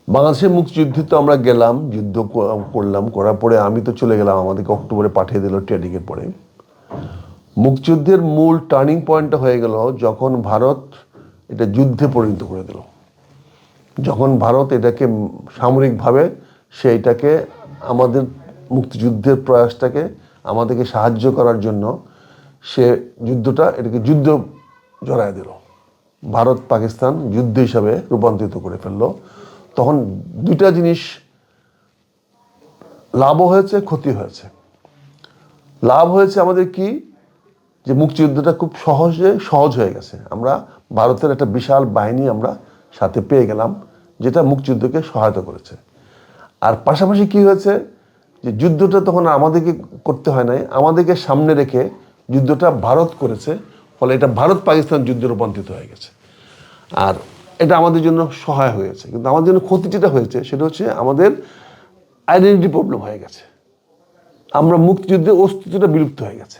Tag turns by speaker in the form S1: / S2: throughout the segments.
S1: বাংলাদেশের মুক্তিযুদ্ধে তো আমরা গেলাম, যুদ্ধ করলাম, করার পরে আমি তো চলে গেলাম, আমাদেরকে অক্টোবরে পাঠিয়ে দিল ট্রেনিংয়ের পরে। মুক্তিযুদ্ধের মূল টার্নিং পয়েন্টটা হয়ে গেল যখন ভারত এটা যুদ্ধে পরিণত করে দিল। যখন ভারত এটাকে সামরিকভাবে সেইটাকে আমাদের মুক্তিযুদ্ধের প্রয়াসটাকে আমাদেরকে সাহায্য করার জন্য সে যুদ্ধটা এটাকে যুদ্ধ জড়ায় দিল, ভারত পাকিস্তান যুদ্ধ হিসাবে রূপান্তরিত করে ফেললো। তখন দুইটা জিনিস লাভও হয়েছে, ক্ষতি হয়েছে। লাভ হয়েছে আমাদের কি, যে মুক্তিযুদ্ধটা খুব সহজ হয়ে গেছে। আমরা ভারতের একটা বিশাল বাহিনী আমরা সাথে পেয়ে গেলাম, যেটা মুক্তিযুদ্ধকে সহায়তা করেছে। আর পাশাপাশি কি হয়েছে, যে যুদ্ধটা তখন আমাদেরকে করতে হয় নাই, আমাদেরকে সামনে রেখে যুদ্ধটা ভারত করেছে। ফলে এটা ভারত পাকিস্তান যুদ্ধে রূপান্তরিত হয়ে গেছে, আর এটা আমাদের জন্য সহায় হয়েছে। কিন্তু আমাদের জন্য ক্ষতি যেটা হয়েছে সেটা হচ্ছে আমাদের আইডেন্টিটি প্রবলেম হয়ে গেছে। আমরা মুক্তিযুদ্ধের অস্তিত্বটা বিলুপ্ত হয়ে গেছে।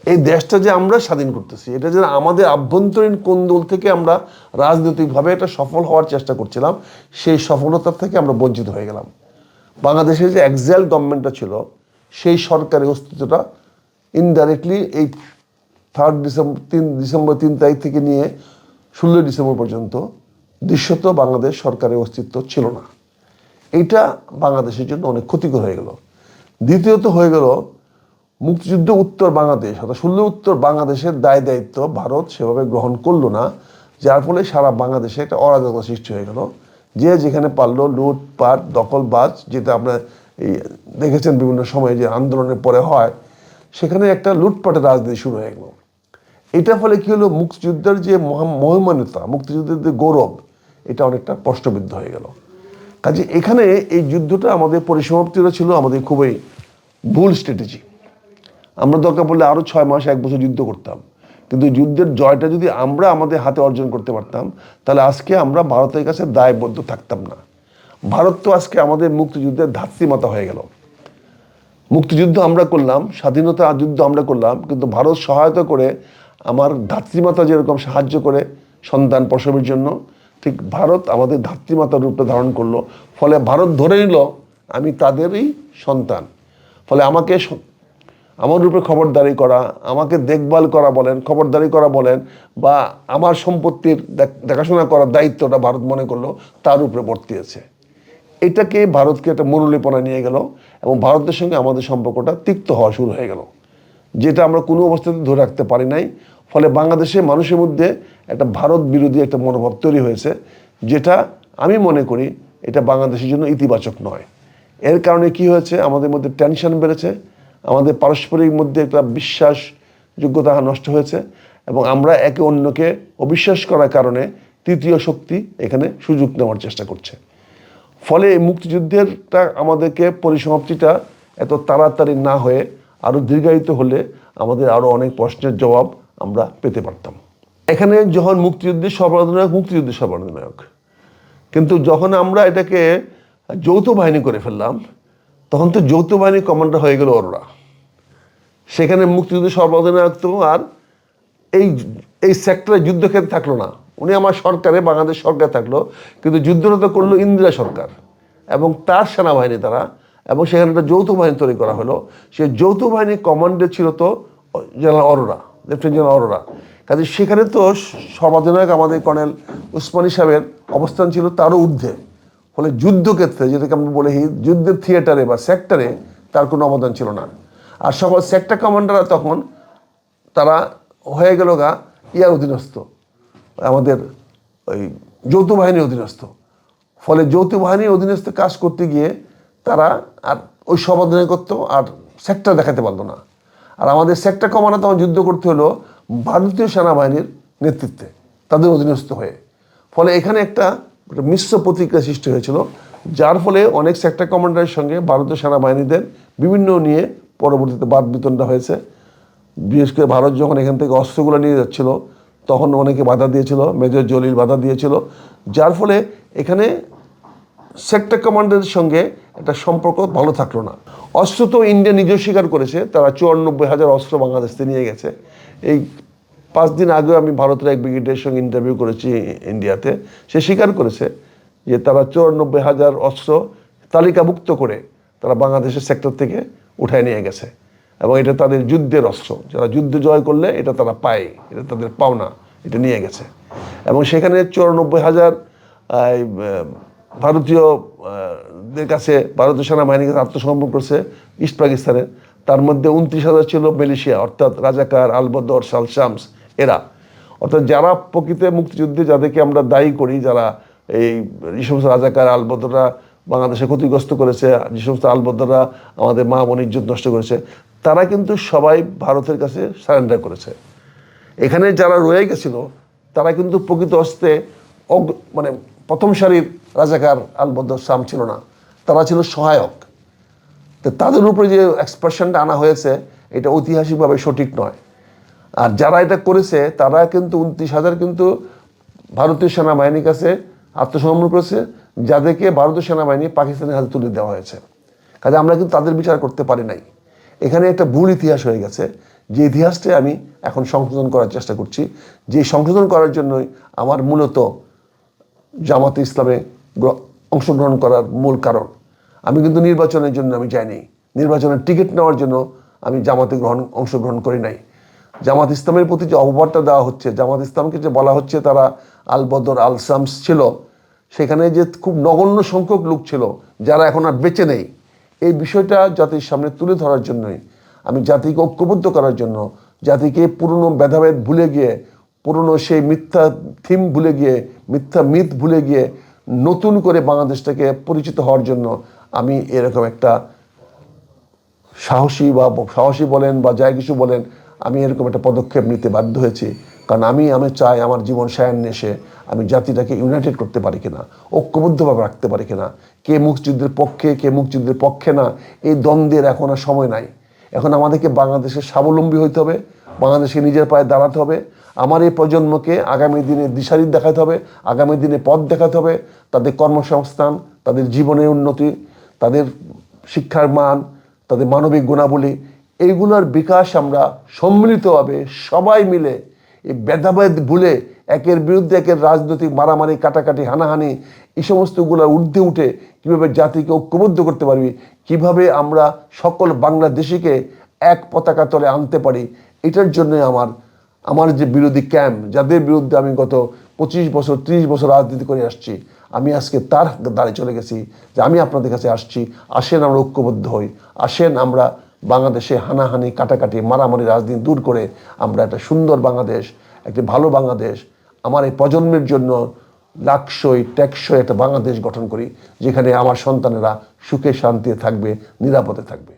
S1: এই দেশটা যে আমরা স্বাধীন করতেছি, এটা যে আমাদের আভ্যন্তরীণ কোন্দল থেকে আমরা রাজনৈতিকভাবে এটা সফল হওয়ার চেষ্টা করছিলাম, সেই সফলতার থেকে আমরা বঞ্চিত হয়ে গেলাম। বাংলাদেশের যে এক্সাইল গভর্নমেন্টটা ছিল, সেই সরকারের অস্তিত্বটা ইনডাইরেক্টলি এই 3 ডিসেম্বর থেকে নিয়ে 16 ডিসেম্বর পর্যন্ত দৃশ্যত বাংলাদেশ সরকারের অস্তিত্ব ছিল না। এইটা বাংলাদেশের জন্য অনেক ক্ষতিকর হয়ে গেল। দ্বিতীয়ত হয়ে গেল মুক্তিযুদ্ধ উত্তর বাংলাদেশ, অর্থাৎ 16 উত্তর বাংলাদেশের দায় দায়িত্ব ভারত সেভাবে গ্রহণ করলো না, যার ফলে সারা বাংলাদেশে একটা অরাজকতা সৃষ্টি হয়ে গেল। যে যেখানে পারলো লুটপাট, দখলবাজ, যেটা আপনার এই দেখেছেন বিভিন্ন সময়ে যে আন্দোলনের পরে হয়, সেখানে একটা লুটপাটের রাজনীতি শুরু হয়ে গেল। এটার ফলে কি হলো, মুক্তিযুদ্ধের যে মহিমান্বিতা, মুক্তিযুদ্ধের যে গৌরব, এটা অনেকটা প্রশ্নবিদ্ধ হয়ে গেল। কাজে এখানে এই যুদ্ধটা আমাদের পরিসমাপ্তিটা ছিল আমাদের খুবই ভুল স্ট্র্যাটেজি। আমরা দরকার পড়লে আরও 6 মাস 1 বছর যুদ্ধ করতাম, কিন্তু যুদ্ধের জয়টা যদি আমরা আমাদের হাতে অর্জন করতে পারতাম, তাহলে আজকে আমরা ভারতের কাছে দায়বদ্ধ থাকতাম না। ভারত তো আজকে আমাদের মুক্তিযুদ্ধের ধাত্রীমাতা হয়ে গেল। মুক্তিযুদ্ধ আমরা করলাম, স্বাধীনতা যুদ্ধ আমরা করলাম, কিন্তু ভারত সহায়তা করে আমার ধাত্রীমাতা যেরকম সাহায্য করে সন্তান প্রসবের জন্য, ঠিক ভারত আমাদের ধাত্রীমাতার রূপটা ধারণ করলো। ফলে ভারত ধরে নিল আমি তাদেরই সন্তান। ফলে আমাকে আমার রূপে খবরদারি করা, আমাকে দেখভাল করা বলেন, খবরদারি করা বলেন, বা আমার সম্পত্তির দেখাশোনা করার দায়িত্বটা ভারত মনে করলো তার উপরে বর্তিয়েছে। এটাকে ভারতকে একটা মুরলীপনা নিয়ে গেল, এবং ভারতের সঙ্গে আমাদের সম্পর্কটা তিক্ত হওয়া শুরু হয়ে গেল, যেটা আমরা কোনো অবস্থাতে ধরে রাখতে পারি নাই। ফলে বাংলাদেশের মানুষের মধ্যে একটা ভারত বিরোধী একটা মনোভাব তৈরি হয়েছে, যেটা আমি মনে করি এটা বাংলাদেশের জন্য ইতিবাচক নয়। এর কারণে কি হয়েছে, আমাদের মধ্যে টেনশন বেড়েছে, আমাদের পারস্পরিক মধ্যে একটা বিশ্বাসযোগ্যতা নষ্ট হয়েছে, এবং আমরা একে অন্যকে অবিশ্বাস করার কারণে তৃতীয় শক্তি এখানে সুযোগ নেওয়ার চেষ্টা করছে। ফলে এই মুক্তিযুদ্ধেরটা আমাদেরকে পরিসমাপ্তিটা এত তাড়াতাড়ি না হয়ে আরও দীর্ঘায়িত হলে আমাদের আরও অনেক প্রশ্নের জবাব আমরা পেতে পারতাম। এখানে যখন মুক্তিযুদ্ধের সর্বাধিনায়ক, কিন্তু যখন আমরা এটাকে যৌথ বাহিনী করে ফেললাম, তখন তো যৌথ বাহিনী কমান্ডার হয়ে গেল অরোরা। সেখানে মুক্তিযুদ্ধের সর্বাধিনায়ক তো আর এই সেক্টরে যুদ্ধক্ষেত্রে থাকলো না, উনি আমার সরকারে, বাংলাদেশ সরকার থাকলো, কিন্তু যুদ্ধরত করলো ইন্দিরা সরকার এবং তার সেনাবাহিনী দ্বারা, এবং সেখানে একটা যৌথ বাহিনী তৈরি করা হলো। সেই যৌথ বাহিনীর কমান্ডে ছিল তো general Arora, lieutenant general Arora. কাজে সেখানে তো সর্বাধিনায়ক আমাদের কর্নেল উসমানী সাহেবের অবস্থান ছিল তারও ঊর্ধ্বে। ফলে যুদ্ধক্ষেত্রে, যেটাকে আমরা বলি যুদ্ধের থিয়েটারে বা সেক্টরে, তার কোনো অবদান ছিল না। আর সকল সেক্টর কমান্ডাররা তখন তারা হয়ে গেল ইয়ার অধীনস্থ, আমাদের ওই যৌথ বাহিনীর অধীনস্থ। ফলে যৌথ বাহিনীর অধীনস্থ কাজ করতে গিয়ে তারা আর ওই সর্বাধিনায়কত্ব আর সেক্টর দেখাতে পারলো না। আর আমাদের সেক্টর কমান্ডার তখন যুদ্ধ করতে হলো ভারতীয় সেনাবাহিনীর নেতৃত্বে, তাদের অধীনস্থ হয়ে। ফলে এখানে একটা মিশ্র প্রতিক্রিয়া সৃষ্টি হয়েছিল, যার ফলে অনেক সেক্টর কমান্ডারের সঙ্গে ভারতীয় সেনাবাহিনীদের বিভিন্ন নিয়ে পরবর্তীতে বাদ বিতণ্ডা হয়েছে। বিশেষ করে ভারত যখন এখান থেকে অস্ত্রগুলো নিয়ে যাচ্ছিল, তখন অনেকে বাধা দিয়েছিল, মেজর জলিল বাধা দিয়েছিল, যার ফলে এখানে সেক্টর কমান্ডারের সঙ্গে একটা সম্পর্ক ভালো থাকলো না। অস্ত্র তো ইন্ডিয়া নিজেও স্বীকার করেছে, তারা 94,000 অস্ত্র বাংলাদেশ থেকে নিয়ে গেছে। এই 5 দিন আগেও আমি ভারতের এক ব্রিগেডিয়ারের সঙ্গে ইন্টারভিউ করেছি ইন্ডিয়াতে, সে স্বীকার করেছে যে তারা 94,000 অস্ত্র তালিকাভুক্ত করে তারা বাংলাদেশের সেক্টর থেকে উঠায় নিয়ে গেছে, এবং এটা তাদের যুদ্ধের অস্ত্র। যারা যুদ্ধ জয় করলে এটা তারা পায়, এটা তাদের পাওনা, এটা নিয়ে গেছে। এবং সেখানে 94,000 ভারতীয় দের কাছে, ভারতীয় সেনাবাহিনীর কাছে আত্মসমর্পণ করছে ইস্ট পাকিস্তানের। তার মধ্যে 29,000 ছিল মালয়েশিয়া, অর্থাৎ রাজাকার, আলবদর, সাল শামস এরা। অর্থাৎ যারা প্রকৃত মুক্তিযুদ্ধে যাদেরকে আমরা দায়ী করি, যারা যে সমস্ত রাজাকার আলবদররা বাংলাদেশে ক্ষতিগ্রস্ত করেছে, যে সমস্ত আলবদররা আমাদের মা বোনের ইজ্জত নষ্ট করেছে, তারা কিন্তু সবাই ভারতের কাছে সারেন্ডার করেছে। এখানে যারা রয়ে গেছিল তারা কিন্তু প্রকৃত অস্ত্রে মানে প্রথম সারির রাজাকার আলবদর শাম ছিল না, তারা ছিল সহায়ক। তো তাদের উপরে যে এক্সপ্রেশনটা আনা হয়েছে এটা ঐতিহাসিকভাবে সঠিক নয়। আর যারা এটা করেছে তারা কিন্তু 29,000 কিন্তু ভারতীয় সেনাবাহিনীর কাছে আত্মসমর্পণ করেছে, যাদেরকে ভারতীয় সেনাবাহিনী পাকিস্তানের হাতে তুলে দেওয়া হয়েছে। কাজে আমরা কিন্তু তাদের বিচার করতে পারি নাই। এখানে একটা ভুল ইতিহাস হয়ে গেছে, যে ইতিহাসটা আমি এখন সংশোধন করার চেষ্টা করছি। যে সংশোধন করার জন্যই আমার মূলত জামাতে ইসলামে অংশগ্রহণ করার মূল কারণ। আমি কিন্তু নির্বাচনের জন্য আমি যাইনি, নির্বাচনের টিকিট নেওয়ার জন্য আমি জামাতে অংশগ্রহণ করি নাই। জামাত ইসলামের প্রতি যে অপবাদটা দেওয়া হচ্ছে, জামাত ইসলামকে যে বলা হচ্ছে তারা আলবদর আল শামস ছিল, সেখানে যে খুব নগণ্য সংখ্যক লোক ছিল যারা এখন আর বেঁচে নেই, এই বিষয়টা জাতির সামনে তুলে ধরার জন্যই, আমি জাতিকে ঐক্যবদ্ধ করার জন্য, জাতিকে পুরনো ভেদাভেদ ভুলে গিয়ে, পুরনো সেই মিথ্যা থিম ভুলে গিয়ে, মিথ্যা মিথ ভুলে গিয়ে নতুন করে বাংলাদেশটাকে পরিচিত হওয়ার জন্য আমি এরকম একটা সাহসী বলেন বা যাই কিছু বলেন, আমি এরকম একটা পদক্ষেপ নিতে বাধ্য হয়েছি। কারণ আমি চাই আমার জীবন সায়ান্নে এসে আমি জাতিটাকে ইউনাইটেড করতে পারি কিনা, ঐক্যবদ্ধভাবে রাখতে পারি কিনা, কে মুক্তিযুদ্ধের পক্ষে কে মুক্তিযুদ্ধের পক্ষে না, এই দ্বন্দ্বের এখন আর সময় নাই। এখন আমাদেরকে বাংলাদেশের স্বাবলম্বী হইতে হবে, বাংলাদেশকে নিজের পায়ে দাঁড়াতে হবে। আমার এই প্রজন্মকে আগামী দিনে দিশারি দেখাতে হবে, আগামী দিনে পথ দেখাতে হবে, তাদের কর্মসংস্থান, তাদের জীবনের উন্নতি, তাদের শিক্ষার মান, তাদের মানবিক গুণাবলী, এইগুলোর বিকাশ আমরা সম্মিলিতভাবে সবাই মিলে এই ভেদাভেদ ভুলে একের বিরুদ্ধে একের রাজনৈতিক মারামারি, কাটাকাটি, হানাহানি, এই সমস্তগুলোর ঊর্ধ্বে উঠে কীভাবে জাতিকে ঐক্যবদ্ধ করতে পারবি, কিভাবে আমরা সকল বাংলাদেশিকে এক পতাকা তলে আনতে পারি, এটার জন্য আমার যে বিরোধী ক্যাম্প, যাদের বিরুদ্ধে আমি গত 25 বছর 30 বছর রাজনীতি করে আসছি, আমি আজকে তার দ্বারে চলে গেছি যে আমি আপনাদের কাছে আসছি, আসেন আমরা ঐক্যবদ্ধ হই, আসেন আমরা বাংলাদেশে হানাহানি, কাটাকাটি, মারামারি, রাজনীতি দূর করে আমরা একটা সুন্দর বাংলাদেশ, একটি ভালো বাংলাদেশ, আমার এই প্রজন্মের জন্য লাকসই টেকসই একটা বাংলাদেশ গঠন করি, যেখানে আমার সন্তানেরা সুখে শান্তিতে থাকবে, নিরাপদে থাকবে।